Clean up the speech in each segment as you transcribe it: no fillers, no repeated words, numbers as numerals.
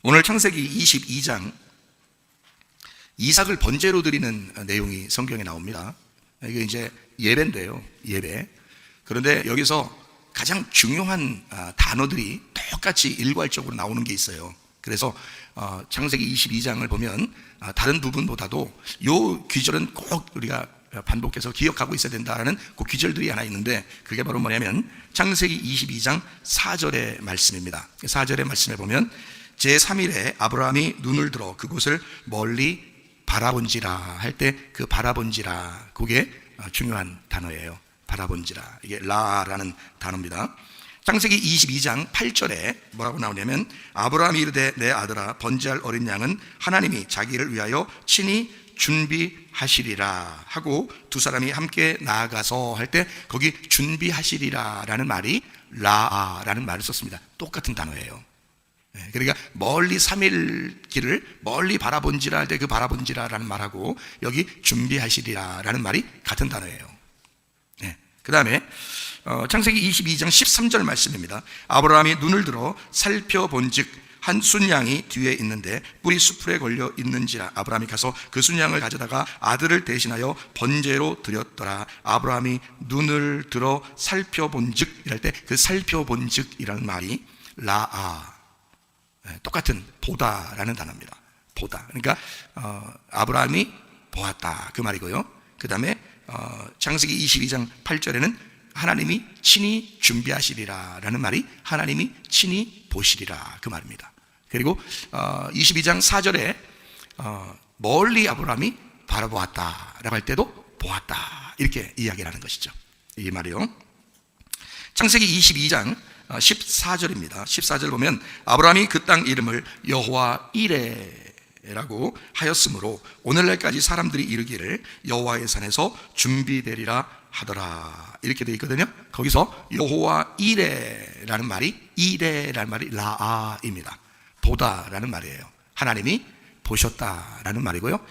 오늘 창세기 22장 이삭을 번제로 드리는 내용이 성경에 나옵니다. 이게 이제 예배인데요, 예배. 그런데 여기서 가장 중요한 단어들이 똑같이 일괄적으로 나오는 게 있어요. 그래서 창세기 22장을 보면 다른 부분보다도 요 귀절은 꼭 우리가 반복해서 기억하고 있어야 된다는 그 귀절들이 하나 있는데, 그게 바로 뭐냐면 창세기 22장 4절의 말씀입니다. 4절의 말씀에 보면 제3일에 아브라함이 눈을 들어 그곳을 멀리 바라본지라 할 때 그 바라본지라, 그게 중요한 단어예요. 바라본지라, 이게 라라는 단어입니다. 창세기 22장 8절에 뭐라고 나오냐면 아브라함이 이르되 내 아들아 번제할 어린 양은 하나님이 자기를 위하여 친히 준비하시리라 하고 두 사람이 함께 나아가서 할 때 거기 준비하시리라 라는 말이 라라는 말을 썼습니다. 똑같은 단어예요. 그러니까 멀리 3일 길을 멀리 바라본지라 할 때 그 바라본지라 라는 말하고 여기 준비하시리라 라는 말이 같은 단어예요. 그 다음에 창세기 22장 13절 말씀입니다. 아브라함이 눈을 들어 살펴본 즉 한 순양이 뒤에 있는데 뿔이 수풀에 걸려 있는지라 아브라함이 가서 그 순양을 가져다가 아들을 대신하여 번제로 드렸더라. 아브라함이 눈을 들어 살펴본 즉 이럴 때 그 살펴본 즉 이라는 말이 라아, 똑같은 보다라는 단어입니다. 보다, 그러니까 아브라함이 보았다 그 말이고요. 그 다음에 창세기 22장 8절에는 하나님이 친히 준비하시리라 라는 말이 하나님이 친히 보시리라 그 말입니다. 그리고 22장 4절에 멀리 아브라함이 바라보았다 라고 할 때도 보았다 이렇게 이야기를 하는 것이죠. 이 말이요. 창세기 22장 14절입니다. 14절 보면 아브라함이 그 땅 이름을 여호와 이레라고 하였으므로 오늘날까지 사람들이 이르기를 여호와의 산에서 준비되리라 하더라 이렇게 되어 있거든요. 거기서 여호와 이레라는 말이 라아입니다. 보다라는 말이에요. 하나님이 보셨다라는 말이고요.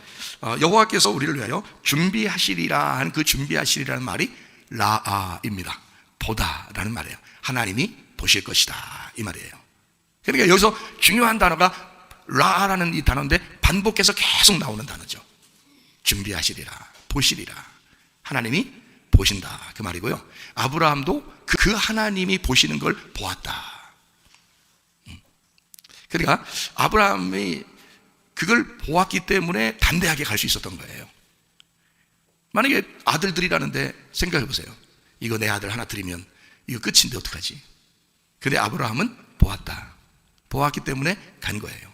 여호와께서 우리를 위하여 준비하시리라 하는 그 준비하시리라는 말이 라아입니다. 보다라는 말이에요. 하나님이 보실 것이다 이 말이에요. 그러니까 여기서 중요한 단어가 라라는 이 단어인데 반복해서 계속 나오는 단어죠. 준비하시리라, 보시리라, 하나님이 보신다 그 말이고요. 아브라함도 그 하나님이 보시는 걸 보았다. 그러니까 아브라함이 그걸 보았기 때문에 담대하게 갈 수 있었던 거예요. 만약에 아들들이라는데 생각해 보세요. 이거 내 아들 하나 드리면 이거 끝인데 어떡하지? 근데 아브라함은 보았다. 보았기 때문에 간 거예요.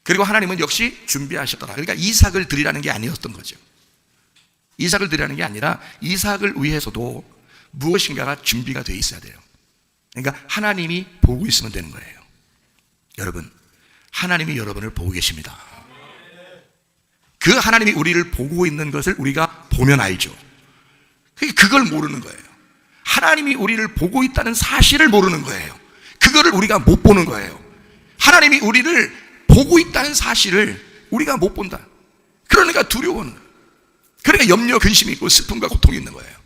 그리고 하나님은 역시 준비하셨더라. 그러니까 이삭을 드리라는 게 아니었던 거죠. 이삭을 드리라는 게 아니라 이삭을 위해서도 무엇인가가 준비가 되어 있어야 돼요. 그러니까 하나님이 보고 있으면 되는 거예요. 여러분, 하나님이 여러분을 보고 계십니다. 그 하나님이 우리를 보고 있는 것을 우리가 보면 알죠. 그걸 모르는 거예요. 하나님이 우리를 보고 있다는 사실을 모르는 거예요. 그거를 우리가 못 보는 거예요. 하나님이 우리를 보고 있다는 사실을 우리가 못 본다. 그러니까 두려워하는 거예요. 그러니까 염려, 근심이 있고 슬픔과 고통이 있는 거예요.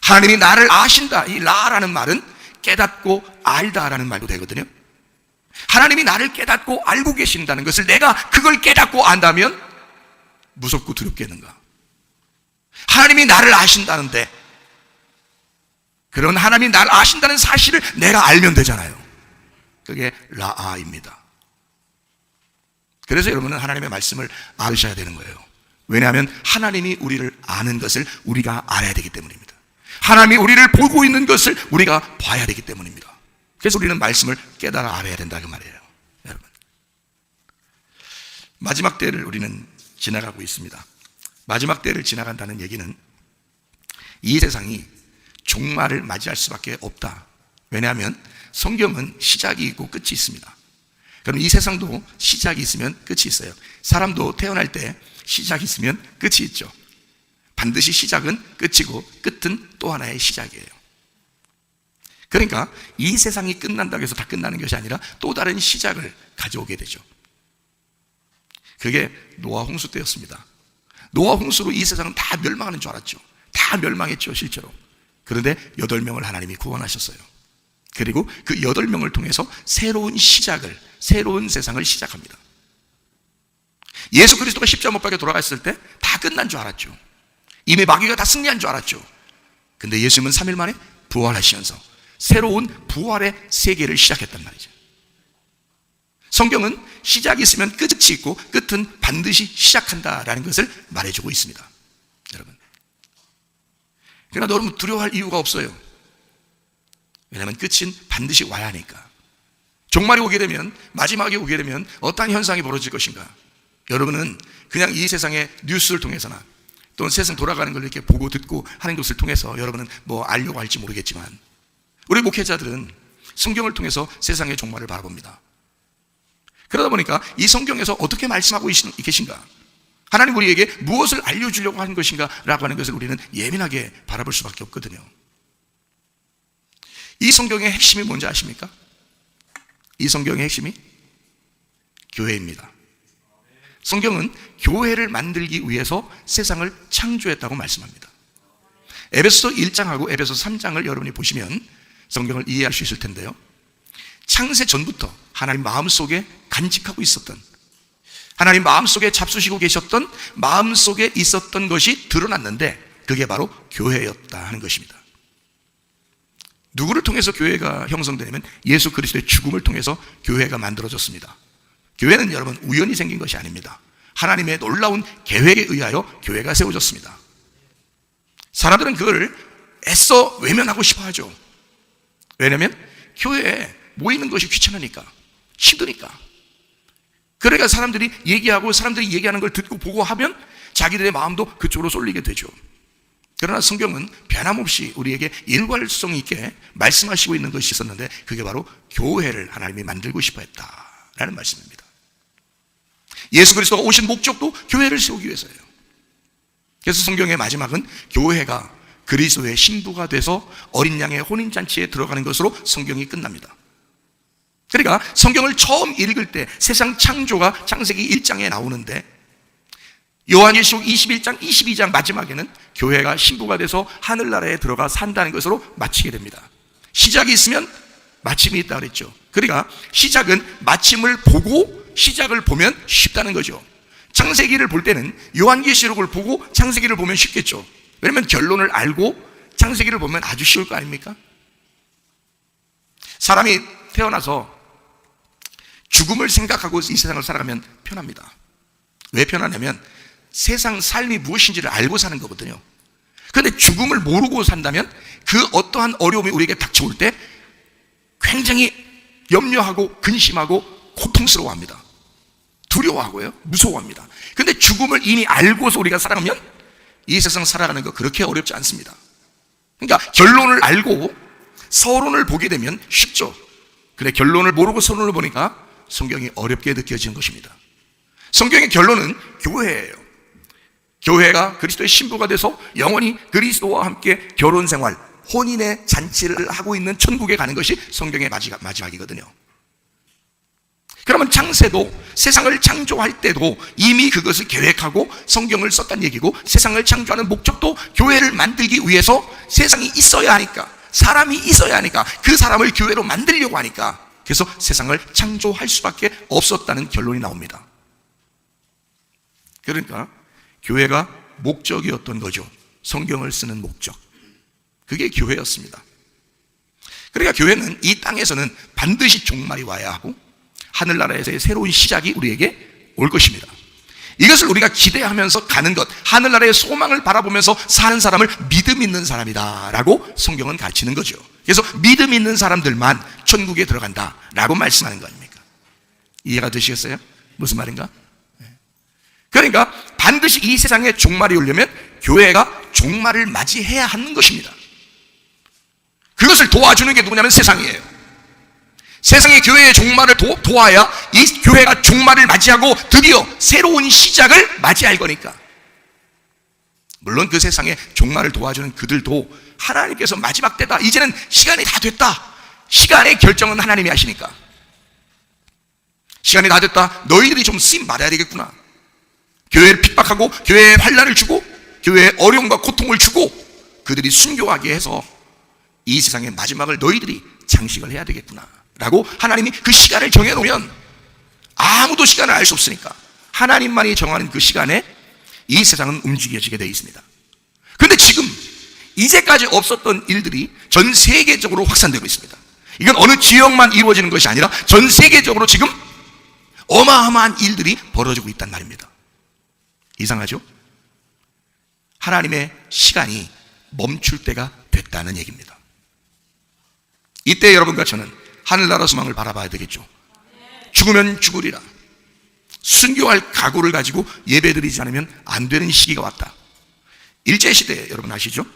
하나님이 나를 아신다, 이 라라는 말은 깨닫고 알다라는 말도 되거든요. 하나님이 나를 깨닫고 알고 계신다는 것을 내가 그걸 깨닫고 안다면 무섭고 두렵겠는가? 하나님이 나를 아신다는데 그런 하나님이 나를 아신다는 사실을 내가 알면 되잖아요. 그게 라아입니다. 그래서 여러분은 하나님의 말씀을 알으셔야 되는 거예요. 왜냐하면 하나님이 우리를 아는 것을 우리가 알아야 되기 때문입니다. 하나님이 우리를 보고 있는 것을 우리가 봐야 되기 때문입니다. 그래서 우리는 말씀을 깨달아 알아야 된다 그 말이에요. 여러분, 마지막 때를 우리는 지나가고 있습니다. 마지막 때를 지나간다는 얘기는 이 세상이 종말을 맞이할 수밖에 없다. 왜냐하면 성경은 시작이 있고 끝이 있습니다. 그럼 이 세상도 시작이 있으면 끝이 있어요. 사람도 태어날 때 시작이 있으면 끝이 있죠. 반드시 시작은 끝이고 끝은 또 하나의 시작이에요. 그러니까 이 세상이 끝난다고 해서 다 끝나는 것이 아니라 또 다른 시작을 가져오게 되죠. 그게 노아 홍수 때였습니다. 노아 홍수로 이 세상은 다 멸망하는 줄 알았죠. 다 멸망했죠 실제로. 그런데 8명을 하나님이 구원하셨어요. 그리고 그 8명을 통해서 새로운 세상을 시작합니다. 예수 그리스도가 십자가 못 박혀 돌아갔을 때 다 끝난 줄 알았죠. 이미 마귀가 다 승리한 줄 알았죠. 근데 예수님은 3일 만에 부활하시면서 새로운 부활의 세계를 시작했단 말이죠. 성경은 시작이 있으면 끝이 있고 끝은 반드시 시작한다라는 것을 말해주고 있습니다. 여러분, 그러나 여러분 두려워할 이유가 없어요. 왜냐하면 끝은 반드시 와야 하니까. 종말이 오게 되면, 마지막이 오게 되면 어떠한 현상이 벌어질 것인가? 여러분은 그냥 이 세상의 뉴스를 통해서나 또는 세상 돌아가는 걸 이렇게 보고 듣고 하는 것을 통해서 여러분은 뭐 알려고 할지 모르겠지만, 우리 목회자들은 성경을 통해서 세상의 종말을 바라봅니다. 그러다 보니까 이 성경에서 어떻게 말씀하고 계신가, 하나님 우리에게 무엇을 알려주려고 하는 것인가 라고 하는 것을 우리는 예민하게 바라볼 수밖에 없거든요. 이 성경의 핵심이 뭔지 아십니까? 이 성경의 핵심이 교회입니다. 성경은 교회를 만들기 위해서 세상을 창조했다고 말씀합니다. 에베소서 1장하고 에베소서 3장을 여러분이 보시면 성경을 이해할 수 있을 텐데요, 창세 전부터 하나님 마음속에 간직하고 있었던, 하나님 마음속에 잡수시고 계셨던, 마음속에 있었던 것이 드러났는데 그게 바로 교회였다 하는 것입니다. 누구를 통해서 교회가 형성되냐면 예수 그리스도의 죽음을 통해서 교회가 만들어졌습니다. 교회는 여러분 우연히 생긴 것이 아닙니다. 하나님의 놀라운 계획에 의하여 교회가 세워졌습니다. 사람들은 그걸 애써 외면하고 싶어 하죠. 왜냐하면 교회에 모이는 것이 귀찮으니까, 힘드니까. 그러니까 사람들이 얘기하고 사람들이 얘기하는 걸 듣고 보고 하면 자기들의 마음도 그쪽으로 쏠리게 되죠. 그러나 성경은 변함없이 우리에게 일관성 있게 말씀하시고 있는 것이 있었는데 그게 바로 교회를 하나님이 만들고 싶어 했다라는 말씀입니다. 예수 그리스도가 오신 목적도 교회를 세우기 위해서예요. 그래서 성경의 마지막은 교회가 그리스도의 신부가 돼서 어린 양의 혼인잔치에 들어가는 것으로 성경이 끝납니다. 그러니까 성경을 처음 읽을 때 세상 창조가 창세기 1장에 나오는데 요한일서록 21장, 22장 마지막에는 교회가 신부가 돼서 하늘나라에 들어가 산다는 것으로 마치게 됩니다. 시작이 있으면 마침이 있다 그랬죠. 그러니까 시작은 마침을 보고 시작을 보면 쉽다는 거죠. 창세기를 볼 때는 요한계시록을 보고 창세기를 보면 쉽겠죠. 왜냐하면 결론을 알고 창세기를 보면 아주 쉬울 거 아닙니까? 사람이 태어나서 죽음을 생각하고 이 세상을 살아가면 편합니다. 왜 편하냐면 세상 삶이 무엇인지를 알고 사는 거거든요. 그런데 죽음을 모르고 산다면 그 어떠한 어려움이 우리에게 닥쳐올 때 굉장히 염려하고 근심하고 고통스러워합니다. 두려워하고요, 무서워합니다. 그런데 죽음을 이미 알고서 우리가 살아가면 이 세상 살아가는 거 그렇게 어렵지 않습니다. 그러니까 결론을 알고 서론을 보게 되면 쉽죠. 근데 결론을 모르고 서론을 보니까 성경이 어렵게 느껴지는 것입니다. 성경의 결론은 교회예요. 교회가 그리스도의 신부가 돼서 영원히 그리스도와 함께 결혼 생활, 혼인의 잔치를 하고 있는 천국에 가는 것이 성경의 마지막이거든요. 그러면 창세도, 세상을 창조할 때도 이미 그것을 계획하고 성경을 썼다는 얘기고, 세상을 창조하는 목적도 교회를 만들기 위해서 세상이 있어야 하니까, 사람이 있어야 하니까, 그 사람을 교회로 만들려고 하니까, 그래서 세상을 창조할 수밖에 없었다는 결론이 나옵니다. 그러니까 교회가 목적이었던 거죠. 성경을 쓰는 목적, 그게 교회였습니다. 그러니까 교회는 이 땅에서는 반드시 종말이 와야 하고 하늘나라에서의 새로운 시작이 우리에게 올 것입니다. 이것을 우리가 기대하면서 가는 것, 하늘나라의 소망을 바라보면서 사는 사람을 믿음 있는 사람이다 라고 성경은 가르치는 거죠. 그래서 믿음 있는 사람들만 천국에 들어간다 라고 말씀하는 거 아닙니까? 이해가 되시겠어요? 무슨 말인가? 그러니까 반드시 이 세상에 종말이 오려면 교회가 종말을 맞이해야 하는 것입니다. 그것을 도와주는 게 누구냐면 세상이에요. 세상의 교회의 종말을 도와야 이 교회가 종말을 맞이하고 드디어 새로운 시작을 맞이할 거니까. 물론 그 세상의 종말을 도와주는 그들도 하나님께서 마지막 때다, 이제는 시간이 다 됐다, 시간의 결정은 하나님이 하시니까, 시간이 다 됐다, 너희들이 좀 쓰임 말아야 되겠구나, 교회를 핍박하고 교회에 환난을 주고 교회에 어려움과 고통을 주고 그들이 순교하게 해서 이 세상의 마지막을 너희들이 장식을 해야 되겠구나 라고 하나님이 그 시간을 정해놓으면 아무도 시간을 알 수 없으니까 하나님만이 정하는 그 시간에 이 세상은 움직여지게 되어 있습니다. 그런데 지금 이제까지 없었던 일들이 전 세계적으로 확산되고 있습니다. 이건 어느 지역만 이루어지는 것이 아니라 전 세계적으로 지금 어마어마한 일들이 벌어지고 있단 말입니다. 이상하죠? 하나님의 시간이 멈출 때가 됐다는 얘기입니다. 이때 여러분과 저는 하늘나라 소망을 바라봐야 되겠죠. 죽으면 죽으리라. 순교할 각오를 가지고 예배드리지 않으면 안 되는 시기가 왔다. 일제시대 여러분 아시죠?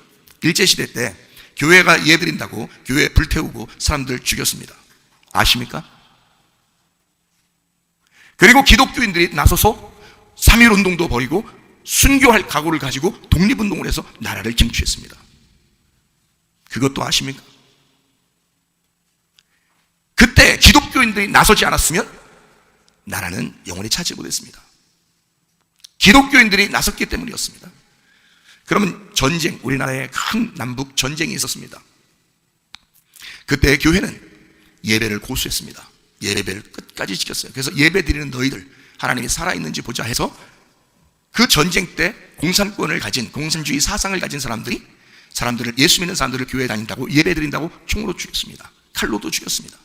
일제시대 때 교회가 예드린다고 교회 불태우고 사람들 죽였습니다. 아십니까? 그리고 기독교인들이 나서서 3.1 운동도 벌이고 순교할 각오를 가지고 독립운동을 해서 나라를 쟁취했습니다. 그것도 아십니까? 그때 기독교인들이 나서지 않았으면 나라는 영원히 차지 못했습니다. 기독교인들이 나섰기 때문이었습니다. 그러면 전쟁, 우리나라에 큰 남북 전쟁이 있었습니다. 그때 교회는 예배를 고수했습니다. 예배를 끝까지 지켰어요. 그래서 예배 드리는 너희들 하나님이 살아있는지 보자 해서 그 전쟁 때 공산권을 가진, 공산주의 사상을 가진 사람들을, 예수 믿는 사람들을 교회에 다닌다고 예배 드린다고 총으로 죽였습니다. 칼로도 죽였습니다.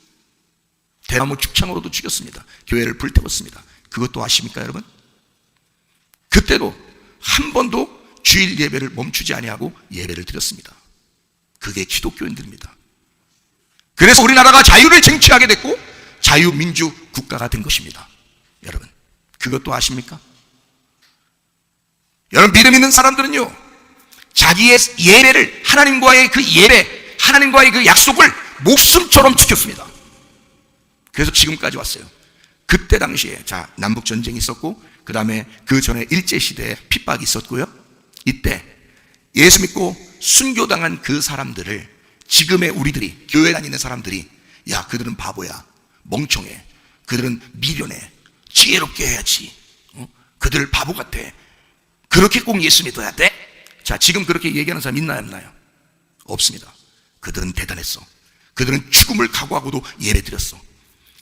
대나무 죽창으로도 죽였습니다. 교회를 불태웠습니다. 그것도 아십니까 여러분? 그때도 한 번도 주일 예배를 멈추지 아니하고 예배를 드렸습니다. 그게 기독교인들입니다. 그래서 우리나라가 자유를 쟁취하게 됐고 자유민주 국가가 된 것입니다. 여러분 그것도 아십니까? 여러분 믿음 있는 사람들은요 자기의 예배를, 하나님과의 그 예배, 하나님과의 그 약속을 목숨처럼 지켰습니다. 그래서 지금까지 왔어요. 그때 당시에 자 남북전쟁이 있었고 그 다음에 그 전에 일제시대에 핍박이 있었고요. 이때 예수 믿고 순교당한 그 사람들을 지금의 우리들이, 교회 다니는 사람들이 야 그들은 바보야, 멍청해, 그들은 미련해, 지혜롭게 해야지, 그들 바보 같아, 그렇게 꼭 예수 믿어야 돼? 자 지금 그렇게 얘기하는 사람 있나요 없나요? 없습니다. 그들은 대단했어. 그들은 죽음을 각오하고도 예배 드렸어.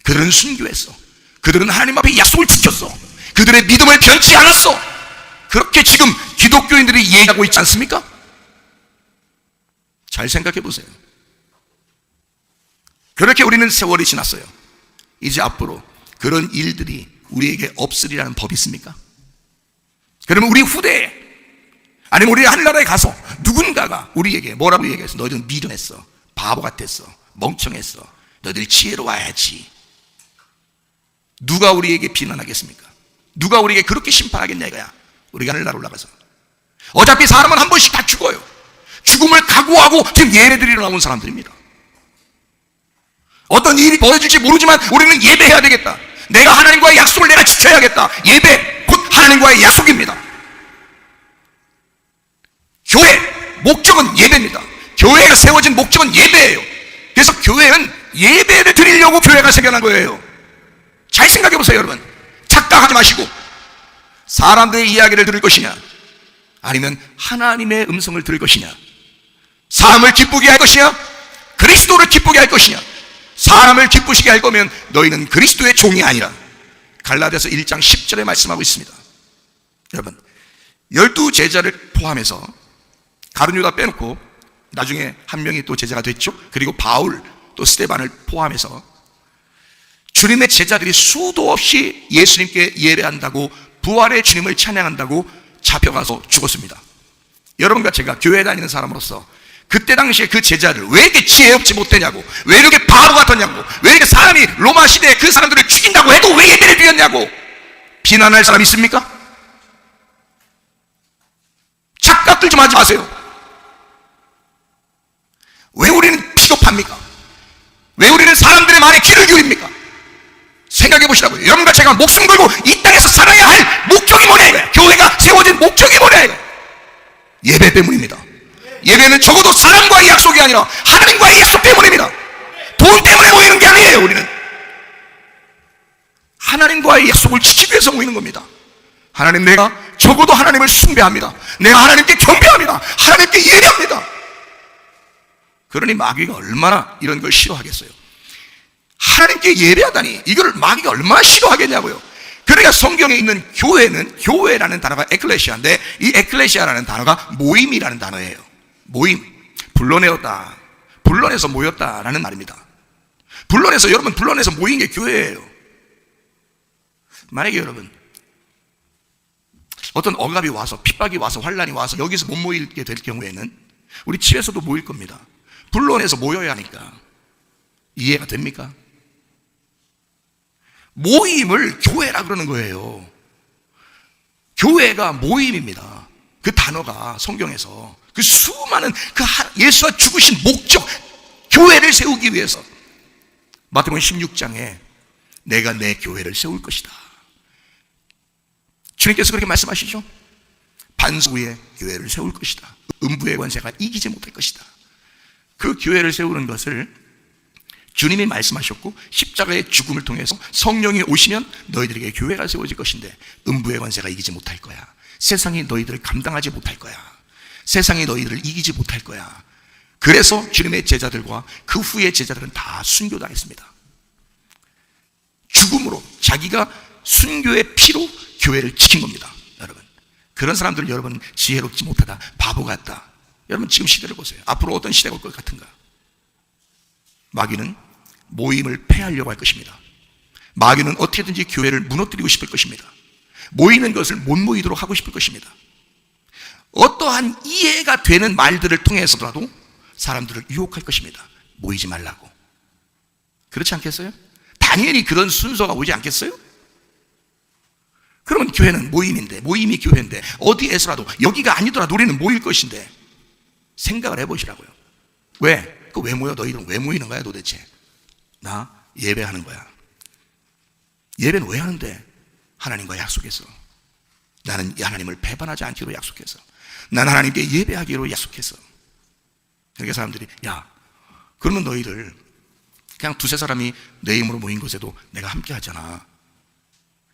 그들은 순교했어. 그들은 하나님 앞에 약속을 지켰어. 그들의 믿음을 변치 않았어. 그렇게 지금 기독교인들이 얘기하고 있지 않습니까? 잘 생각해 보세요. 그렇게 우리는 세월이 지났어요. 이제 앞으로 그런 일들이 우리에게 없으리라는 법이 있습니까? 그러면 우리 후대에, 아니면 우리 하늘나라에 가서 누군가가 우리에게 뭐라고 얘기했어? 너희들은 미련했어, 바보 같았어, 멍청했어, 너희들이 지혜로워야지. 누가 우리에게 비난하겠습니까? 누가 우리에게 그렇게 심판하겠냐 이거야. 우리가 하늘나라 올라가서 어차피 사람은 한 번씩 다 죽어요. 죽음을 각오하고 지금 예배드리러 나온 사람들입니다. 어떤 일이 벌어질지 모르지만 우리는 예배해야 되겠다. 내가 하나님과의 약속을 내가 지켜야겠다. 예배 곧 하나님과의 약속입니다. 교회 목적은 예배입니다. 교회가 세워진 목적은 예배예요. 그래서 교회는 예배를 드리려고 교회가 생겨난 거예요. 잘 생각해 보세요 여러분. 착각하지 마시고 사람들의 이야기를 들을 것이냐 아니면 하나님의 음성을 들을 것이냐, 사람을 기쁘게 할 것이냐 그리스도를 기쁘게 할 것이냐. 사람을 기쁘시게 할 거면 너희는 그리스도의 종이 아니라 갈라디아서 1장 10절에 말씀하고 있습니다. 여러분 12제자를 포함해서 가룟 유다 빼놓고 나중에 한 명이 또 제자가 됐죠. 그리고 바울 또 스데반을 포함해서 주님의 제자들이 수도 없이 예수님께 예배한다고, 부활의 주님을 찬양한다고 잡혀가서 죽었습니다. 여러분과 제가 교회 다니는 사람으로서 그때 당시에 그 제자를 왜 이렇게 지혜롭지 못했냐고, 왜 이렇게 바보 같았냐고, 왜 이렇게 사람이 로마 시대에 그 사람들을 죽인다고 해도 왜 예배를 드렸냐고 비난할 사람 있습니까? 착각들 좀 하지 마세요. 왜 우리는 비겁합니까? 왜 우리는 사람들의 말에 귀를 기울입니까? 생각해 보시라고요. 여러분과 제가 목숨 걸고 이 땅에서 살아야 할 목적이 뭐냐 이거야. 교회가 세워진 목적이 뭐냐 이거야. 예배 때문입니다. 예배는 적어도 사람과의 약속이 아니라 하나님과의 약속 때문입니다. 돈 때문에 모이는 게 아니에요. 우리는 하나님과의 약속을 지키기 위해서 모이는 겁니다. 하나님, 내가 적어도 하나님을 숭배합니다. 내가 하나님께 경배합니다. 하나님께 예배합니다. 그러니 마귀가 얼마나 이런 걸 싫어하겠어요. 하나님께 예배하다니 이걸 마귀가 얼마나 싫어하겠냐고요. 그러니까 성경에 있는 교회는, 교회라는 단어가 에클레시아인데, 이 에클레시아라는 단어가 모임이라는 단어예요. 모임, 불러내었다, 불러내서 모였다라는 말입니다. 불러내서, 여러분 불러내서 모인 게 교회예요. 만약에 여러분 어떤 억압이 와서, 핍박이 와서, 환란이 와서 여기서 못 모이게 될 경우에는 우리 집에서도 모일 겁니다. 불러내서 모여야 하니까. 이해가 됩니까? 모임을 교회라 그러는 거예요. 교회가 모임입니다. 그 단어가 성경에서 그 수많은 예수가 죽으신 목적, 교회를 세우기 위해서 마태복음 16장에 내가 내 교회를 세울 것이다. 주님께서 그렇게 말씀하시죠. 반석의 교회를 세울 것이다. 음부의 권세가 이기지 못할 것이다. 그 교회를 세우는 것을 주님이 말씀하셨고, 십자가의 죽음을 통해서 성령이 오시면 너희들에게 교회가 세워질 것인데 음부의 권세가 이기지 못할 거야. 세상이 너희들을 감당하지 못할 거야. 세상이 너희들을 이기지 못할 거야. 그래서 주님의 제자들과 그 후의 제자들은 다 순교당했습니다. 죽음으로, 자기가 순교의 피로 교회를 지킨 겁니다. 여러분, 그런 사람들을 여러분 지혜롭지 못하다, 바보 같다. 여러분 지금 시대를 보세요. 앞으로 어떤 시대가 올 것 같은가? 마귀는 모임을 폐하려고 할 것입니다. 마귀는 어떻게든지 교회를 무너뜨리고 싶을 것입니다. 모이는 것을 못 모이도록 하고 싶을 것입니다. 어떠한 이해가 되는 말들을 통해서라도 사람들을 유혹할 것입니다. 모이지 말라고. 그렇지 않겠어요? 당연히 그런 순서가 오지 않겠어요? 그러면 교회는 모임인데, 모임이 교회인데, 어디에서라도, 여기가 아니더라도 우리는 모일 것인데 생각을 해보시라고요. 왜? 왜 모여? 너희들은 왜 모이는 거야 도대체? 나 예배하는 거야. 예배는 왜 하는데? 하나님과 약속해서. 나는 하나님을 배반하지 않기로 약속해서. 난 하나님께 예배하기로 약속해서. 그러니까 사람들이, 야, 그러면 너희들 그냥 두세 사람이 내 이름으로 모인 곳에도 내가 함께 하잖아.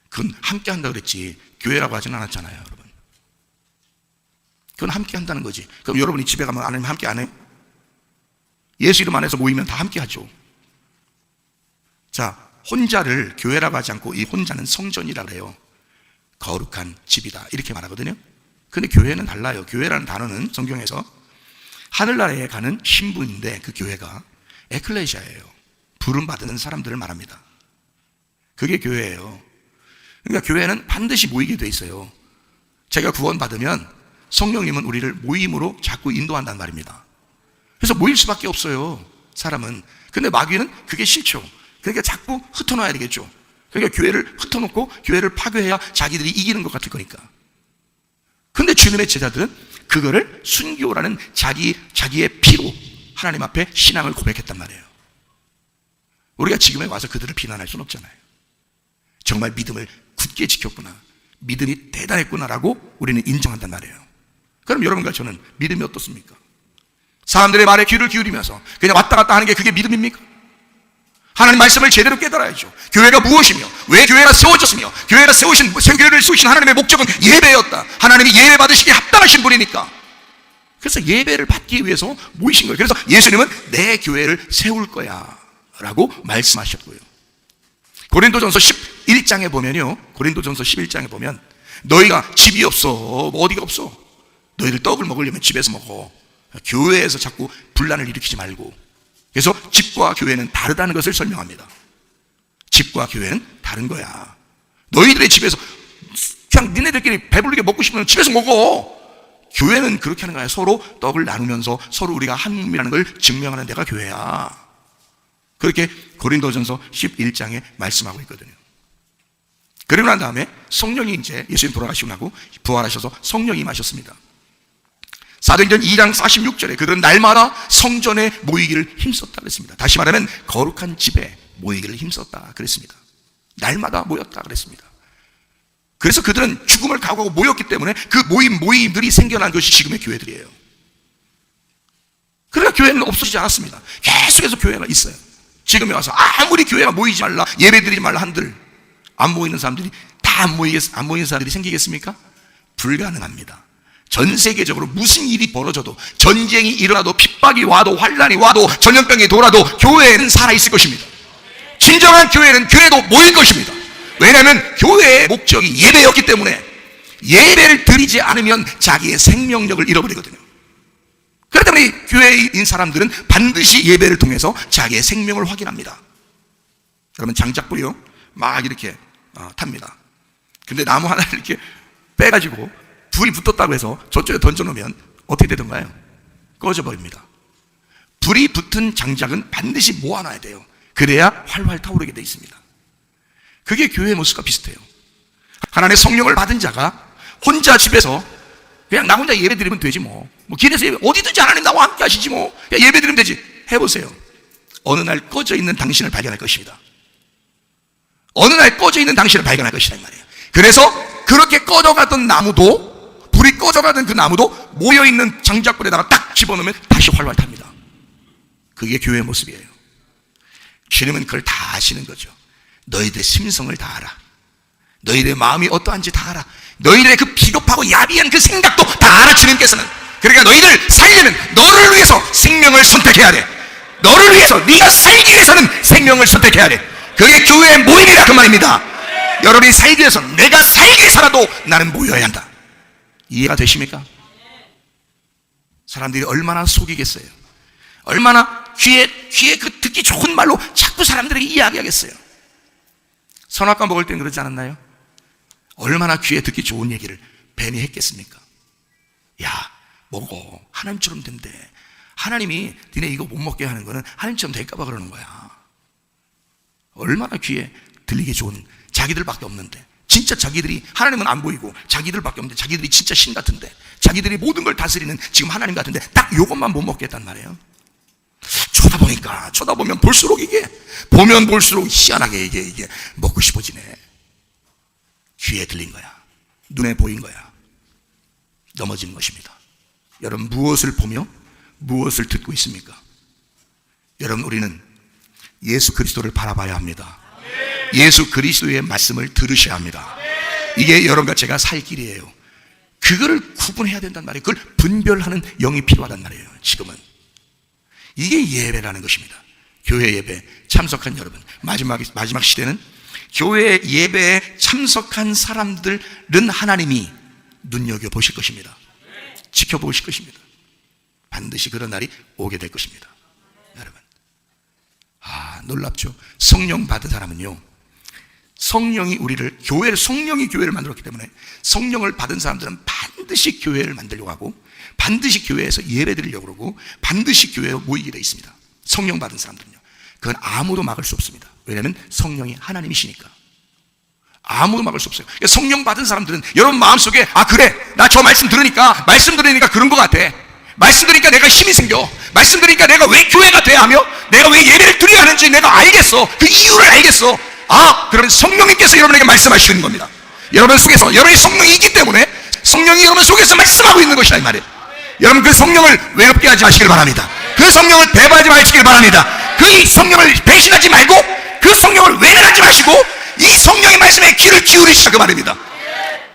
그건 함께 한다 그랬지 교회라고 하진 않았잖아요. 여러분, 그건 함께 한다는 거지. 그럼 여러분이 집에 가면 하나님 함께 안 해요? 예수 이름 안에서 모이면 다 함께 하죠. 자, 혼자를 교회라고 하지 않고 이 혼자는 성전이라고 해요. 거룩한 집이다 이렇게 말하거든요. 근데 교회는 달라요. 교회라는 단어는 성경에서 하늘나라에 가는 신분인데, 그 교회가 에클레시아예요. 부름받은 사람들을 말합니다. 그게 교회예요. 그러니까 교회는 반드시 모이게 돼 있어요. 제가 구원받으면 성령님은 우리를 모임으로 자꾸 인도한단 말입니다. 그래서 모일 수밖에 없어요, 사람은. 근데 마귀는 그게 싫죠. 그러니까 자꾸 흩어놔야 되겠죠. 그러니까 교회를 흩어놓고 교회를 파괴해야 자기들이 이기는 것 같을 거니까. 근데 주님의 제자들은 그거를 순교라는 자기의 피로 하나님 앞에 신앙을 고백했단 말이에요. 우리가 지금에 와서 그들을 비난할 수는 없잖아요. 정말 믿음을 굳게 지켰구나, 믿음이 대단했구나라고 우리는 인정한단 말이에요. 그럼 여러분과 저는 믿음이 어떻습니까? 사람들의 말에 귀를 기울이면서 그냥 왔다 갔다 하는 게 그게 믿음입니까? 하나님 말씀을 제대로 깨달아야죠. 교회가 무엇이며 왜 교회가 세워졌으며, 교회를 세우신 하나님의 목적은 예배였다. 하나님이 예배 받으시기에 합당하신 분이니까. 그래서 예배를 받기 위해서 모이신 거예요. 그래서 예수님은 내 교회를 세울 거야 라고 말씀하셨고요. 고린도전서 11장에 보면요, 고린도전서 11장에 보면 너희가 집이 없어, 어디가 없어, 너희들 떡을 먹으려면 집에서 먹어. 교회에서 자꾸 분란을 일으키지 말고. 그래서 집과 교회는 다르다는 것을 설명합니다. 집과 교회는 다른 거야. 너희들의 집에서 그냥 니네들끼리 배부르게 먹고 싶으면 집에서 먹어. 교회는 그렇게 하는 거야. 서로 떡을 나누면서 서로 우리가 한 몸이라는 걸 증명하는 데가 교회야. 그렇게 고린도전서 11장에 말씀하고 있거든요. 그리고 난 다음에 성령이 이제 예수님 돌아가시고 나고 부활하셔서 성령이 임하셨습니다. 사도행전 2장 46절에 그들은 날마다 성전에 모이기를 힘썼다 그랬습니다. 다시 말하면 거룩한 집에 모이기를 힘썼다 그랬습니다. 날마다 모였다 그랬습니다. 그래서 그들은 죽음을 각오하고 모였기 때문에 그 모임들이 생겨난 것이 지금의 교회들이에요. 그러나 교회는 없어지지 않았습니다. 계속해서 교회가 있어요. 지금에 와서 아무리 교회가 모이지 말라, 예배드리지 말라 한들 안 모이는 사람들이 다 안 모이는 사람들이 생기겠습니까? 불가능합니다. 전 세계적으로 무슨 일이 벌어져도, 전쟁이 일어나도, 핍박이 와도 환난이 와도 전염병이 돌아도 교회는 살아있을 것입니다. 진정한 교회는 교회도 모일 것입니다. 왜냐하면 교회의 목적이 예배였기 때문에 예배를 드리지 않으면 자기의 생명력을 잃어버리거든요. 그렇기 때문에 교회인 사람들은 반드시 예배를 통해서 자기의 생명을 확인합니다. 여러분, 장작불이요 막 이렇게 탑니다. 근데 나무 하나를 이렇게 빼가지고 불이 붙었다고 해서 저쪽에 던져놓으면 어떻게 되던가요? 꺼져버립니다. 불이 붙은 장작은 반드시 모아놔야 돼요. 그래야 활활 타오르게 돼 있습니다. 그게 교회의 모습과 비슷해요. 하나님의 성령을 받은 자가 혼자 집에서 그냥 나 혼자 예배 드리면 되지 뭐 길에서 예배 어디든지 하나님 나와 함께 하시지 뭐 예배 드리면 되지. 해보세요. 어느 날 꺼져 있는 당신을 발견할 것입니다. 어느 날 꺼져 있는 당신을 발견할 것이다 이 말이에요. 그래서 그렇게 꺼져가던 나무도, 불이 꺼져가던 그 나무도 모여있는 장작불에다가 딱 집어넣으면 다시 활활 탑니다. 그게 교회의 모습이에요. 주님은 그걸 다 아시는 거죠. 너희들의 심성을 다 알아. 너희들의 마음이 어떠한지 다 알아. 너희들의 그 비겁하고 야비한 그 생각도 다 알아. 주님께서는. 그러니까 너희들 살려면 너를 위해서 생명을 선택해야 돼. 너를 위해서, 네가 살기 위해서는 생명을 선택해야 돼. 그게 교회의 모임이라 그 말입니다. 여러분이 살기 위해서, 내가 살기 위해서라도 나는 모여야 한다. 이해가 되십니까? 사람들이 얼마나 속이겠어요. 얼마나 귀에 그 듣기 좋은 말로 자꾸 사람들에게 이야기하겠어요. 선악과 먹을 땐 그러지 않았나요? 얼마나 귀에 듣기 좋은 얘기를 뱀이 했겠습니까? 야, 먹어. 하나님처럼 된대. 하나님이 니네 이거 못 먹게 하는 거는 하나님처럼 될까봐 그러는 거야. 얼마나 귀에 들리기 좋은, 자기들밖에 없는데, 진짜 자기들이, 하나님은 안 보이고 자기들밖에 없는데, 자기들이 진짜 신 같은데, 자기들이 모든 걸 다스리는 지금 하나님 같은데 딱 요것만 못 먹겠단 말이에요. 쳐다보면 볼수록 이게, 보면 볼수록 희한하게 이게 먹고 싶어지네. 귀에 들린 거야. 눈에 보인 거야. 넘어지는 것입니다. 여러분, 무엇을 보며 무엇을 듣고 있습니까? 여러분, 우리는 예수 그리스도를 바라봐야 합니다. 예수 그리스도의 말씀을 들으셔야 합니다. 이게 여러분과 제가 살 길이에요. 그거를 구분해야 된단 말이에요. 그걸 분별하는 영이 필요하단 말이에요. 지금은 이게 예배라는 것입니다. 교회 예배 참석한 여러분, 마지막 시대는 교회 예배에 참석한 사람들은 하나님이 눈여겨보실 것입니다. 지켜보실 것입니다. 반드시 그런 날이 오게 될 것입니다. 여러분, 놀랍죠? 성령 받은 사람은요, 성령이 성령이 교회를 만들었기 때문에 성령을 받은 사람들은 반드시 교회를 만들려고 하고, 반드시 교회에서 예배 드리려고 그러고, 반드시 교회에 모이게 되어 있습니다. 성령 받은 사람들은요, 그건 아무도 막을 수 없습니다. 왜냐하면 성령이 하나님이시니까. 아무도 막을 수 없어요. 그러니까 성령 받은 사람들은 여러분 마음속에, 그래, 나 저 말씀 들으니까 그런 것 같아. 말씀 들으니까 내가 힘이 생겨. 말씀 들으니까 내가 왜 교회가 돼야 하며, 내가 왜 예배를 드려야 하는지 내가 알겠어. 그 이유를 알겠어. 그러면 성령님께서 여러분에게 말씀하시는 겁니다. 여러분 속에서, 여러분이 성령이 있기 때문에 성령이 여러분 속에서 말씀하고 있는 것이라 이 말이에요. 여러분, 그 성령을 외롭게 하지 마시길 바랍니다. 그 성령을 배반하지 마시길 바랍니다. 그 성령을 배신하지 말고, 그 성령을 외면하지 마시고, 이 성령의 말씀에 귀를 기울이시라 그 말입니다.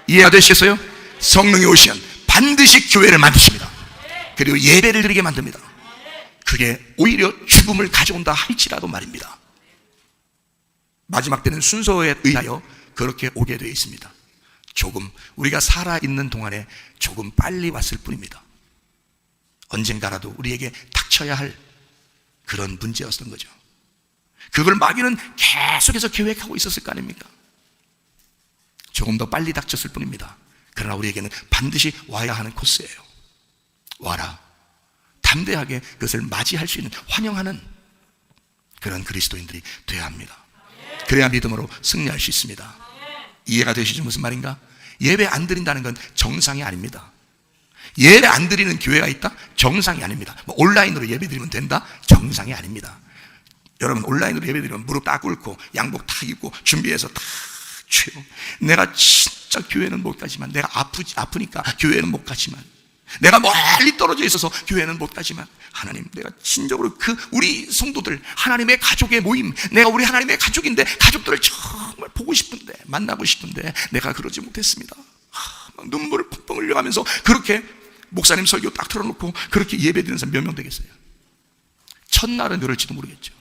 이해가 되시겠어요? 성령이 오시면 반드시 교회를 만드십니다. 그리고 예배를 드리게 만듭니다. 그게 오히려 죽음을 가져온다 할지라도 말입니다. 마지막 때는 순서에 의하여 그렇게 오게 되어 있습니다. 조금 우리가 살아있는 동안에 조금 빨리 왔을 뿐입니다. 언젠가라도 우리에게 닥쳐야 할 그런 문제였던 거죠. 그걸 마귀는 계속해서 계획하고 있었을 거 아닙니까? 조금 더 빨리 닥쳤을 뿐입니다. 그러나 우리에게는 반드시 와야 하는 코스예요. 와라. 담대하게 그것을 맞이할 수 있는, 환영하는 그런 그리스도인들이 되어야 합니다. 그래야 믿음으로 승리할 수 있습니다. 이해가 되시죠? 무슨 말인가? 예배 안 드린다는 건 정상이 아닙니다. 예배 안 드리는 교회가 있다? 정상이 아닙니다. 온라인으로 예배 드리면 된다? 정상이 아닙니다. 여러분, 온라인으로 예배 드리면 무릎 딱 꿇고 양복 딱 입고 준비해서 딱 취고, 내가 진짜 교회는 못 가지만, 내가 아프니까 교회는 못 가지만, 내가 멀리 떨어져 있어서 교회는 못 가지만, 하나님, 내가 진정으로 우리 성도들, 하나님의 가족의 모임, 내가 우리 하나님의 가족인데 가족들을 정말 보고 싶은데, 만나고 싶은데 내가 그러지 못했습니다. 막 눈물을 펑펑 흘려가면서 그렇게 목사님 설교 딱 틀어놓고 그렇게 예배드리는 사람 몇 명 되겠어요? 첫날은 그럴지도 모르겠죠.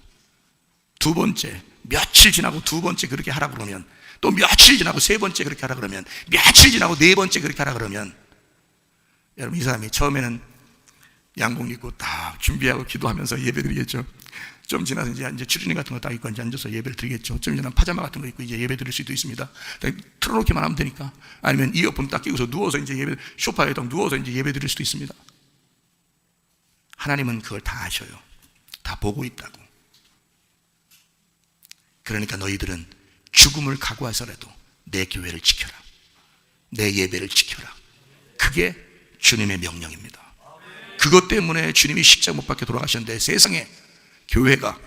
두 번째, 며칠 지나고 두 번째 그렇게 하라 그러면, 또 며칠 지나고 세 번째 그렇게 하라 그러면, 며칠 지나고 네 번째 그렇게 하라 그러면, 여러분, 이 사람이 처음에는 양복 입고 딱 준비하고 기도하면서 예배 드리겠죠. 좀 지나서 이제 추리닝 같은 거 딱 입고 앉아서 예배를 드리겠죠. 좀 지나면 파자마 같은 거 입고 이제 예배 드릴 수도 있습니다. 틀어놓기만 하면 되니까. 아니면 이어폰 딱 끼고서 누워서 이제 소파에 딱 누워서 이제 예배 드릴 수도 있습니다. 하나님은 그걸 다 아셔요. 다 보고 있다고. 그러니까 너희들은 죽음을 각오해서라도 내 교회를 지켜라. 내 예배를 지켜라. 그게 주님의 명령입니다. 그것 때문에 주님이 십자가 못 박혀 돌아가셨는데, 세상에 교회가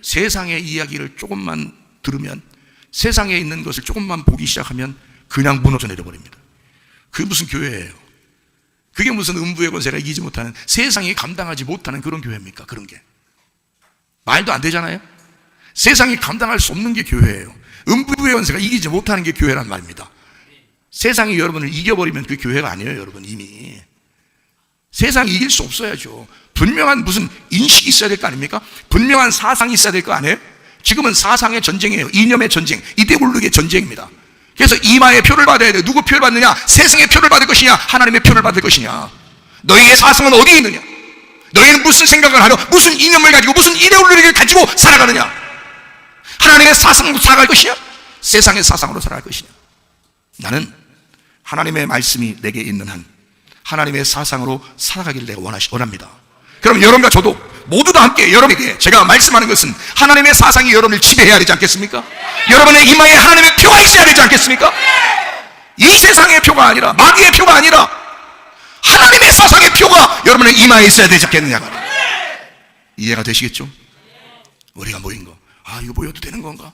세상의 이야기를 조금만 들으면, 세상에 있는 것을 조금만 보기 시작하면 그냥 무너져 내려버립니다. 그게 무슨 교회예요? 그게 무슨 음부의 권세가 이기지 못하는, 세상이 감당하지 못하는 그런 교회입니까? 그런 게 말도 안 되잖아요. 세상이 감당할 수 없는 게 교회예요. 음부의 권세가 이기지 못하는 게 교회란 말입니다. 세상이 여러분을 이겨버리면 그 교회가 아니에요. 여러분, 이미 세상이 이길 수 없어야죠. 분명한 무슨 인식이 있어야 될 거 아닙니까? 분명한 사상이 있어야 될 거 아니에요? 지금은 사상의 전쟁이에요. 이념의 전쟁, 이데올로기의 전쟁입니다. 그래서 이마에 표를 받아야 돼요. 누구 표를 받느냐? 세상의 표를 받을 것이냐? 하나님의 표를 받을 것이냐? 너희의 사상은 어디에 있느냐? 너희는 무슨 생각을 하려, 무슨 이념을 가지고, 무슨 이데올로기를 가지고 살아가느냐? 하나님의 사상으로 살아갈 것이냐? 세상의 사상으로 살아갈 것이냐? 나는 하나님의 말씀이 내게 있는 한 하나님의 사상으로 살아가기를 내가 원합니다. 그럼 여러분과 저도 모두 다 함께 여러분에게 제가 말씀하는 것은 하나님의 사상이 여러분을 지배해야 되지 않겠습니까? 여러분의 이마에 하나님의 표가 있어야 되지 않겠습니까? 이 세상의 표가 아니라, 마귀의 표가 아니라 하나님의 사상의 표가 여러분의 이마에 있어야 되지 않겠느냐. 이해가 되시겠죠? 우리가 모인 거, 이거 모여도 되는 건가?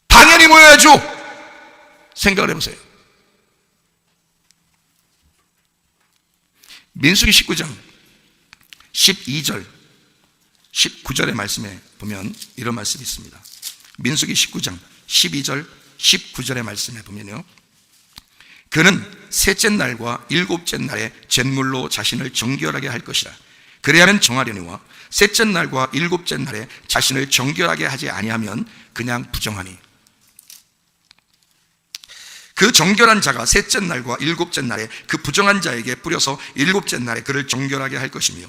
당연히 모여야죠. 생각을 해보세요. 민수기 19장 12절 19절의 말씀에 보면 이런 말씀이 있습니다. 민수기 19장 12절 19절의 말씀에 보면요, 그는 셋째 날과 일곱째 날에 잿물로 자신을 정결하게 할 것이라. 그래야는 정하려니와 셋째 날과 일곱째 날에 자신을 정결하게 하지 아니하면 그냥 부정하니. 그 정결한 자가 셋째 날과 일곱째 날에 그 부정한 자에게 뿌려서 일곱째 날에 그를 정결하게 할 것이며,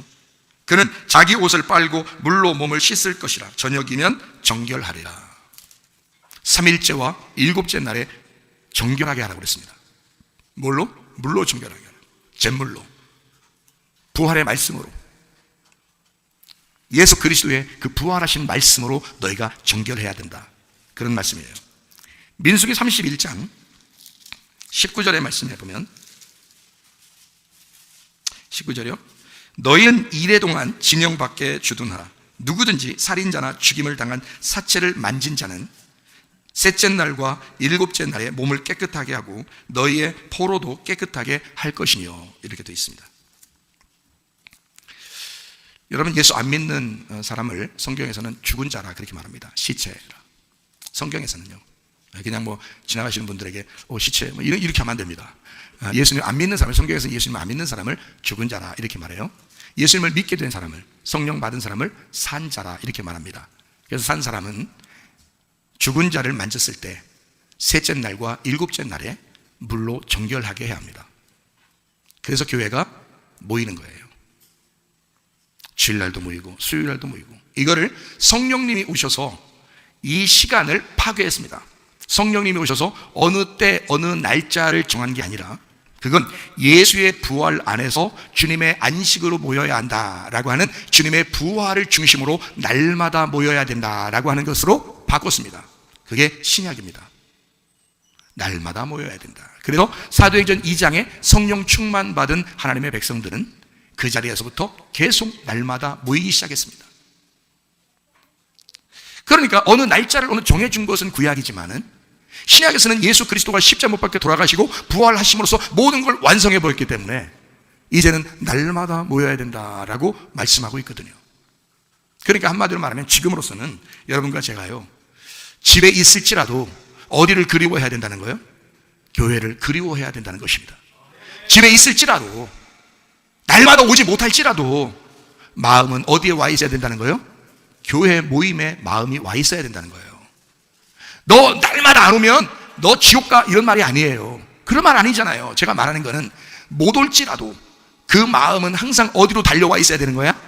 그는 자기 옷을 빨고 물로 몸을 씻을 것이라. 저녁이면 정결하리라. 3일째와 일곱째 날에 정결하게 하라고 그랬습니다. 뭘로? 물로 정결하게 하라. 잿물로, 부활의 말씀으로, 예수 그리스도의 그 부활하신 말씀으로 너희가 정결해야 된다. 그런 말씀이에요. 민수기 31장 19절의 말씀에 보면, 19절이요, 너희는 이래 동안 진영 밖에 주둔하라. 누구든지 살인자나 죽임을 당한 사체를 만진 자는 셋째 날과 일곱째 날에 몸을 깨끗하게 하고 너희의 포로도 깨끗하게 할 것이며. 이렇게 되어 있습니다. 여러분, 예수 안 믿는 사람을 성경에서는 죽은 자라 그렇게 말합니다. 시체라. 성경에서는요. 그냥 뭐 지나가시는 분들에게 시체 뭐 이렇게 하면 안 됩니다. 예수님 안 믿는 사람을, 성경에서 예수님 안 믿는 사람을 죽은 자라 이렇게 말해요. 예수님을 믿게 된 사람을, 성령 받은 사람을 산 자라 이렇게 말합니다. 그래서 산 사람은 죽은 자를 만졌을 때 셋째 날과 일곱째 날에 물로 정결하게 해야 합니다. 그래서 교회가 모이는 거예요. 주일날도 모이고 수요일날도 모이고. 이거를 성령님이 오셔서 이 시간을 파괴했습니다. 성령님이 오셔서 어느 때 어느 날짜를 정한 게 아니라, 그건 예수의 부활 안에서 주님의 안식으로 모여야 한다라고 하는, 주님의 부활을 중심으로 날마다 모여야 된다라고 하는 것으로 바꿨습니다. 그게 신약입니다. 날마다 모여야 된다. 그래서 사도행전 2장에 성령 충만 받은 하나님의 백성들은 그 자리에서부터 계속 날마다 모이기 시작했습니다. 그러니까 어느 날짜를 정해준 것은 구약이지만은, 신약에서는 예수 그리스도가 십자가 못 박혀 돌아가시고 부활하심으로써 모든 걸 완성해 보였기 때문에 이제는 날마다 모여야 된다라고 말씀하고 있거든요. 그러니까 한마디로 말하면 지금으로서는 여러분과 제가요, 집에 있을지라도 어디를 그리워해야 된다는 거예요? 교회를 그리워해야 된다는 것입니다. 집에 있을지라도, 날마다 오지 못할지라도 마음은 어디에 와 있어야 된다는 거예요? 교회 모임에 마음이 와 있어야 된다는 거예요. 너 날마다 안 오면 너 지옥 가, 이런 말이 아니에요. 그런 말 아니잖아요. 제가 말하는 거는 못 올지라도 그 마음은 항상 어디로 달려와 있어야 되는 거야?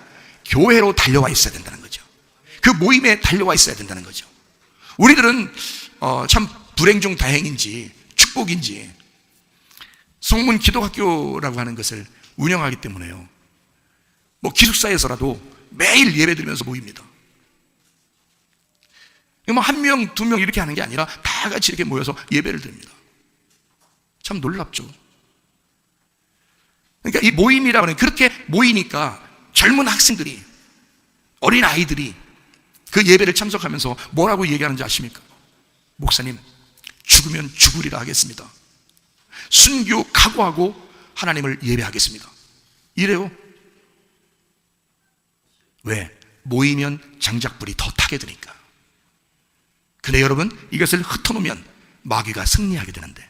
교회로 달려와 있어야 된다는 거죠. 그 모임에 달려와 있어야 된다는 거죠. 우리들은 참 불행 중 다행인지 축복인지 성문 기독학교라고 하는 것을 운영하기 때문에요, 뭐 기숙사에서라도 매일 예배 드리면서 모입니다. 뭐 한 명, 두 명 이렇게 하는 게 아니라 다 같이 이렇게 모여서 예배를 드립니다. 참 놀랍죠. 그러니까 이 모임이라고 하는, 그렇게 모이니까 젊은 학생들이, 어린 아이들이 그 예배를 참석하면서 뭐라고 얘기하는지 아십니까? 목사님, 죽으면 죽으리라 하겠습니다. 순교 각오하고 하나님을 예배하겠습니다. 이래요. 왜? 모이면 장작불이 더 타게 되니까. 근데 여러분, 이것을 흩어놓으면 마귀가 승리하게 되는데,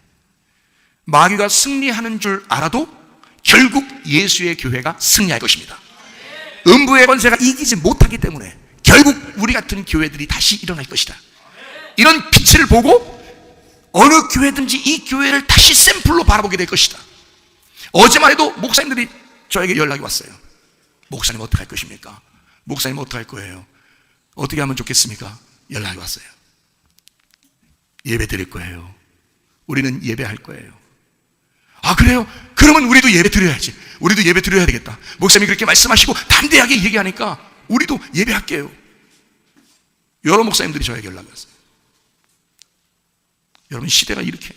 마귀가 승리하는 줄 알아도 결국 예수의 교회가 승리할 것입니다. 음부의 권세가 이기지 못하기 때문에 결국 우리 같은 교회들이 다시 일어날 것이다. 이런 빛을 보고 어느 교회든지 이 교회를 다시 샘플로 바라보게 될 것이다. 어제만 해도 목사님들이 저에게 연락이 왔어요. 목사님 어떻게 할 것입니까? 목사님 어떻게 할 거예요? 어떻게 하면 좋겠습니까? 연락이 왔어요. 예배 드릴 거예요. 우리는 예배할 거예요. 아, 그래요? 그러면 우리도 예배 드려야지. 우리도 예배 드려야 되겠다. 목사님이 그렇게 말씀하시고 담대하게 얘기하니까 우리도 예배할게요. 여러 목사님들이 저에게 연락이 왔어요. 여러분, 시대가 이렇게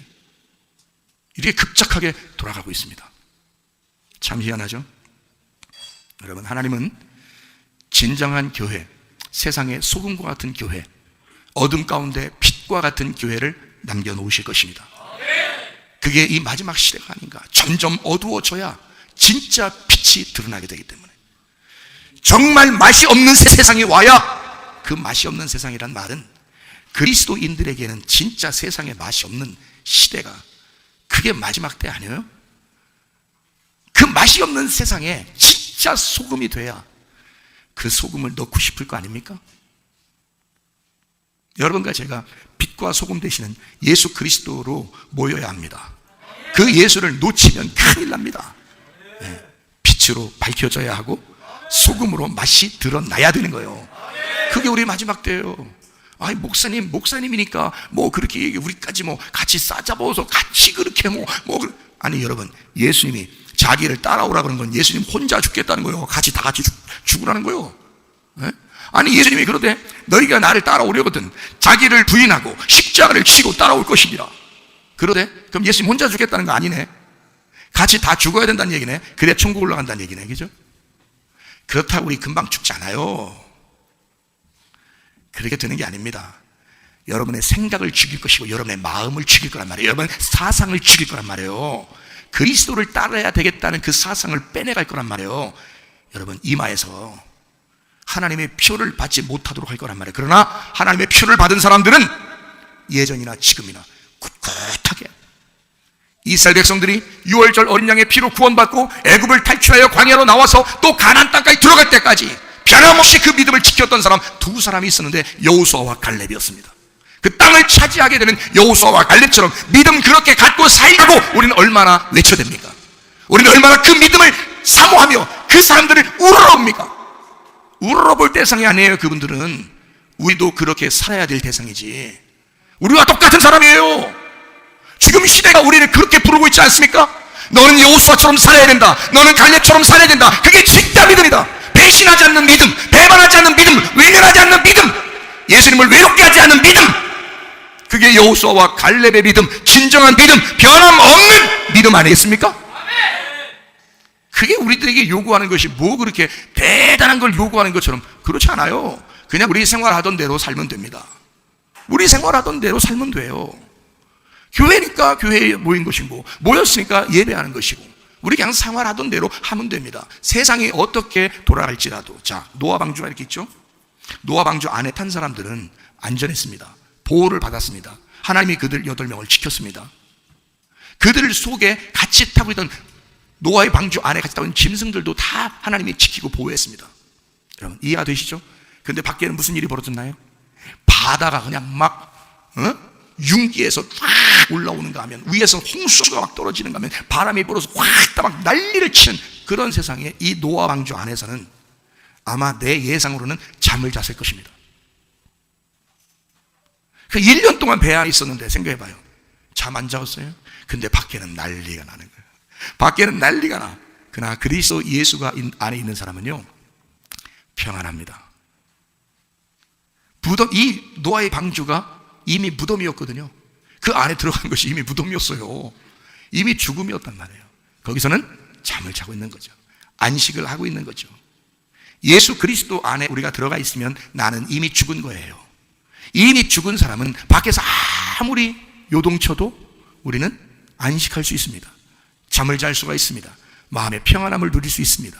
급작하게 돌아가고 있습니다. 참 희한하죠? 여러분, 하나님은 진정한 교회, 세상의 소금과 같은 교회, 어둠 가운데 빛과 같은 교회를 남겨놓으실 것입니다. 그게 이 마지막 시대가 아닌가. 점점 어두워져야 진짜 빛이 드러나게 되기 때문에, 정말 맛이 없는 세상이 와야, 그 맛이 없는 세상이란 말은 그리스도인들에게는 진짜 세상에 맛이 없는 시대가, 그게 마지막 때 아니에요? 그 맛이 없는 세상에 진짜 소금이 돼야 그 소금을 넣고 싶을 거 아닙니까? 여러분과 제가 빛과 소금 되시는 예수 그리스도로 모여야 합니다. 그 예수를 놓치면 큰일 납니다. 네, 빛으로 밝혀져야 하고 소금으로 맛이 드러나야 되는 거예요. 그게 우리 마지막 때예요. 아이, 목사님이니까 뭐 그렇게 우리까지 뭐 같이 싸잡아서 같이 그렇게 아니, 여러분, 예수님이 자기를 따라오라 그런 건 예수님 혼자 죽겠다는 거예요. 같이 다 같이 죽으라는 거예요. 네? 아니, 예수님이 그러되 너희가 나를 따라오려거든 자기를 부인하고 십자가를 치고 따라올 것이니라. 그러되 그럼 예수님 혼자 죽겠다는 거 아니네. 같이 다 죽어야 된다는 얘기네. 그래야 천국 올라간다는 얘기네. 그죠? 그렇다고 우리 금방 죽지 않아요. 그렇게 되는 게 아닙니다. 여러분의 생각을 죽일 것이고 여러분의 마음을 죽일 거란 말이에요. 여러분의 사상을 죽일 거란 말이에요. 그리스도를 따라야 되겠다는 그 사상을 빼내갈 거란 말이에요. 여러분, 이마에서 하나님의 표를 받지 못하도록 할 거란 말이에요. 그러나 하나님의 표를 받은 사람들은 예전이나 지금이나 꿋꿋하게, 이스라엘 백성들이 6월절 어린 양의 피로 구원받고 애굽을 탈출하여 광야로 나와서 또 가나안 땅까지 들어갈 때까지 변함없이 그 믿음을 지켰던 사람 두 사람이 있었는데 여호수아와 갈렙이었습니다. 그 땅을 차지하게 되는 여호수아와 갈렙처럼 믿음 그렇게 갖고 살라고 우리는 얼마나 외쳐댑니까? 우리는 얼마나 그 믿음을 사모하며 그 사람들을 우러러봅니까? 우러러볼 대상이 아니에요. 그분들은 우리도 그렇게 살아야 될 대상이지. 우리와 똑같은 사람이에요. 지금 시대가 우리를 그렇게 부르고 있지 않습니까? 너는 여호수아처럼 살아야 된다. 너는 갈렙처럼 살아야 된다. 그게 진짜 믿음이다. 배신하지 않는 믿음, 배반하지 않는 믿음, 외면하지 않는 믿음, 예수님을 외롭게 하지 않는 믿음, 그게 여호수아와 갈렙의 믿음, 진정한 믿음, 변함없는 믿음 아니겠습니까? 그게 우리들에게 요구하는 것이 뭐 그렇게 대단한 걸 요구하는 것처럼 그렇지 않아요. 그냥 우리 생활하던 대로 살면 됩니다. 우리 생활하던 대로 살면 돼요. 교회니까 교회에 모인 것이고, 모였으니까 예배하는 것이고, 우리 그냥 생활하던 대로 하면 됩니다. 세상이 어떻게 돌아갈지라도. 자, 노아 방주가 이렇게 있죠. 노아 방주 안에 탄 사람들은 안전했습니다. 보호를 받았습니다. 하나님이 그들 8명을 지켰습니다. 그들 속에 같이 타고 있던 노아의 방주 안에 같이 있는 짐승들도 다 하나님이 지키고 보호했습니다. 여러분 이해가 되시죠? 근데 밖에는 무슨 일이 벌어졌나요? 바다가 그냥 막 융기에서 확 올라오는가 하면, 위에서 홍수가 막 떨어지는가 하면, 바람이 불어서 확 막 난리를 치는 그런 세상에 이 노아 방주 안에서는 아마 내 예상으로는 잠을 잤을 것입니다. 그 1년 동안 배 안에 있었는데 생각해봐요. 잠 안 자었어요? 근데 밖에는 난리가 나는 거예요. 밖에는 난리가 나. 그러나 그리스도 예수가 안에 있는 사람은요, 평안합니다. 이 노아의 방주가 이미 무덤이었거든요. 그 안에 들어간 것이 이미 무덤이었어요. 이미 죽음이었단 말이에요. 거기서는 잠을 자고 있는 거죠. 안식을 하고 있는 거죠. 예수 그리스도 안에 우리가 들어가 있으면 나는 이미 죽은 거예요. 이미 죽은 사람은 밖에서 아무리 요동쳐도 우리는 안식할 수 있습니다. 잠을 잘 수가 있습니다. 마음의 평안함을 누릴 수 있습니다.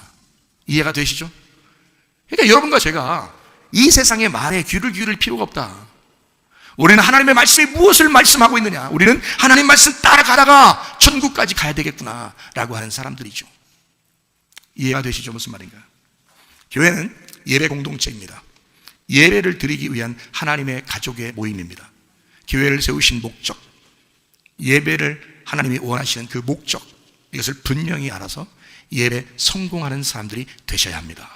이해가 되시죠? 그러니까 여러분과 제가 이 세상의 말에 귀를 기울일 필요가 없다. 우리는 하나님의 말씀이 무엇을 말씀하고 있느냐, 우리는 하나님 말씀 따라가다가 천국까지 가야 되겠구나 라고 하는 사람들이죠. 이해가 되시죠? 무슨 말인가요? 교회는 예배 공동체입니다. 예배를 드리기 위한 하나님의 가족의 모임입니다. 교회를 세우신 목적, 예배를 하나님이 원하시는 그 목적, 이것을 분명히 알아서 예배 성공하는 사람들이 되셔야 합니다.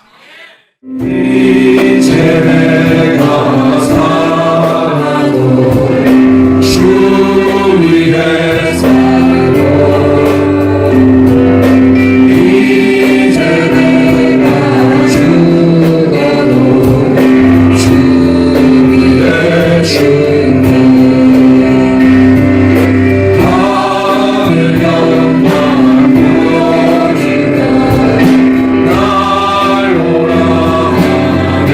이제 내가 살아도 주 위에 살고, 이제 내가 죽어도 주 위에 죽네. 하늘 영광 보여주며 날 오라 하네.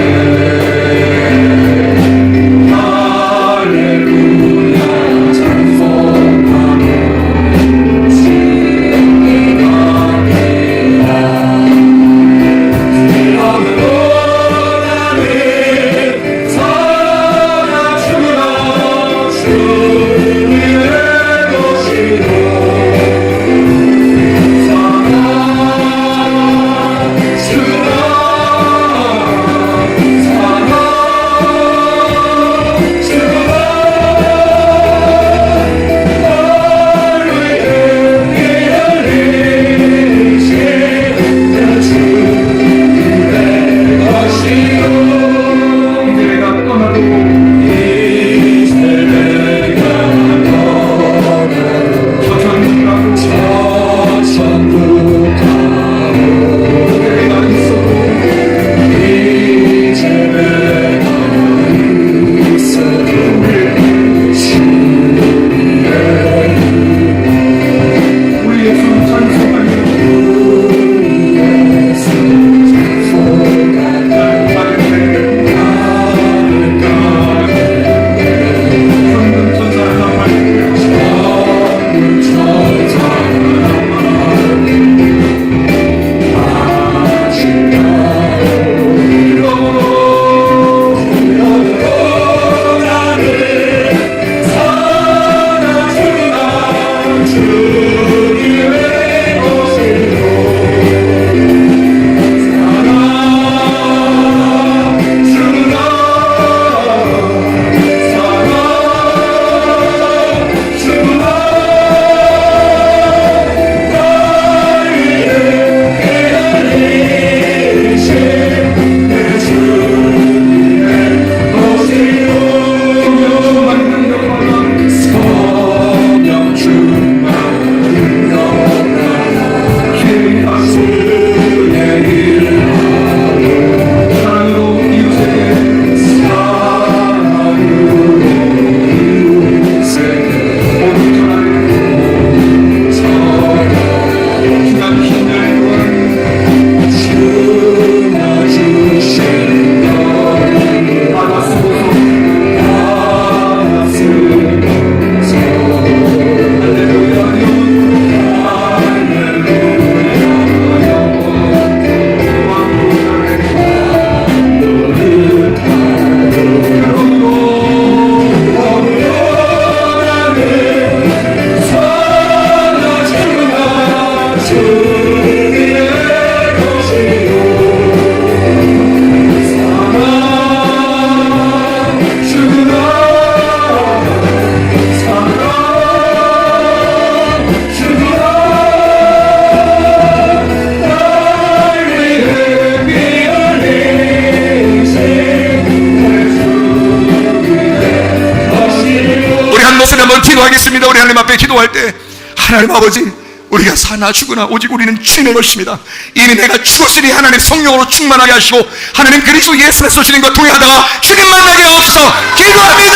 일어서서 한번 기도하겠습니다. 우리 하나님 앞에 기도할 때 하나님 아버지, 우리가 사나 죽으나 오직 우리는 주님의 것입니다. 이미 내가 죽었으니 하나님 성령으로 충만하게 하시고 하나님 그리스도 예수 그리스도 주님과 동행하다가 주님 만나게 하옵소서. 기도합니다.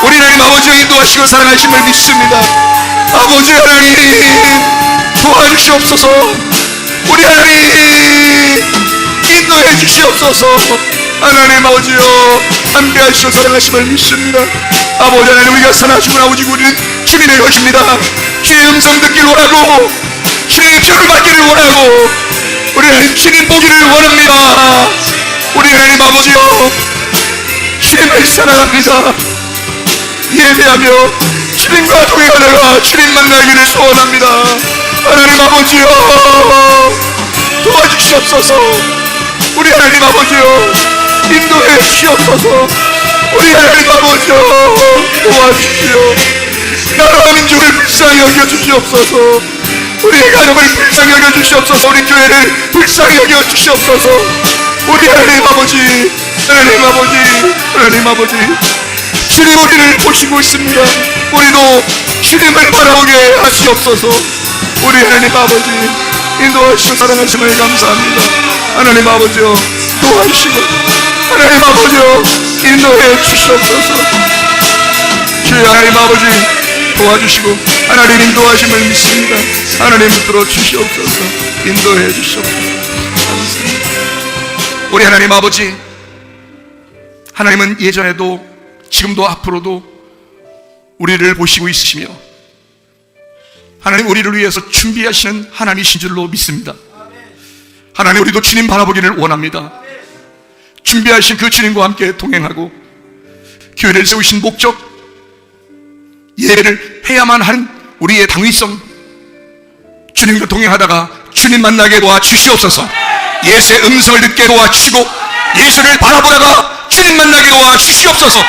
우리 하나님 아버지가 인도하시고 사랑하심을 믿습니다. 아버지 하나님 도와주시옵소서. 우리 하나님 인도해 주시옵소서. 하나님 아버지여 함께 하시고 사랑하심을 믿습니다. 아버지 하나님, 우리가 사나 죽으나 오직 우리는 주님의 것입니다. 주의 음성 듣기를 원하고 주의 표를 받기를 원하고 우리 하나님 주님 보기를 원합니다. 우리 하나님 아버지여 주님을 사랑합니다. 예배하며 주님과 동행하다가 주님 만나기를 소원합니다. 하나님 아버지여 도와주시옵소서. 우리 하나님 아버지여 인도해 주시옵소서. 우리 하나님 아버지여 도와주시오. 나라와 민족을 불쌍히 여겨주시옵소서. 우리의 가족을 불쌍히 여겨주시옵소서. 우리 교회를 불쌍히 여겨주시옵소서. 우리 하나님 아버지, 하나님 아버지, 하나님 아버지, 주님 우리를 보시고 있습니다. 우리도 주님을 바라보게 하시옵소서. 우리 하나님 아버지 인도하시고 사랑하심을 감사합니다. 하나님 아버지여 도와주시고 하나님 아버지여 인도해 주시옵소서. 주의 하나님 아버지 도와주시고 하나님 인도하심을 믿습니다. 하나님 붙들어 주시옵소서. 인도해 주시옵소서. 감사합니다. 우리 하나님 아버지, 하나님은 예전에도 지금도 앞으로도 우리를 보시고 있으시며 하나님 우리를 위해서 준비하시는 하나님이신 줄로 믿습니다. 하나님, 우리도 주님 바라보기를 원합니다. 준비하신 그 주님과 함께 동행하고 교회를 세우신 목적, 예배를 해야만 하는 우리의 당위성, 주님과 동행하다가 주님 만나게 도와주시옵소서. 예수의 음성을 듣게 도와주시고 예수를 바라보다가 주님 만나게 도와주시옵소서.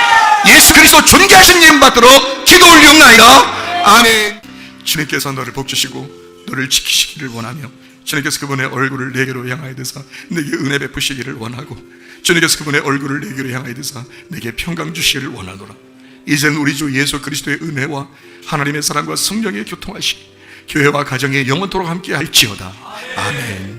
예수 그리스도 존귀하신 이름 받들어 기도 올리옵나이다. 아멘. 주님께서 너를 복주시고 너를 지키시기를 원하며 주님께서 그분의 얼굴을 내게로 향하여 드사 내게 은혜 베푸시기를 원하고 주님께서 그분의 얼굴을 내게로 향하여 드사 내게 평강 주시기를 원하노라. 이제는 우리 주 예수 그리스도의 은혜와 하나님의 사랑과 성령의 교통하심 교회와 가정에 영원토록 함께 할지어다. 아멘.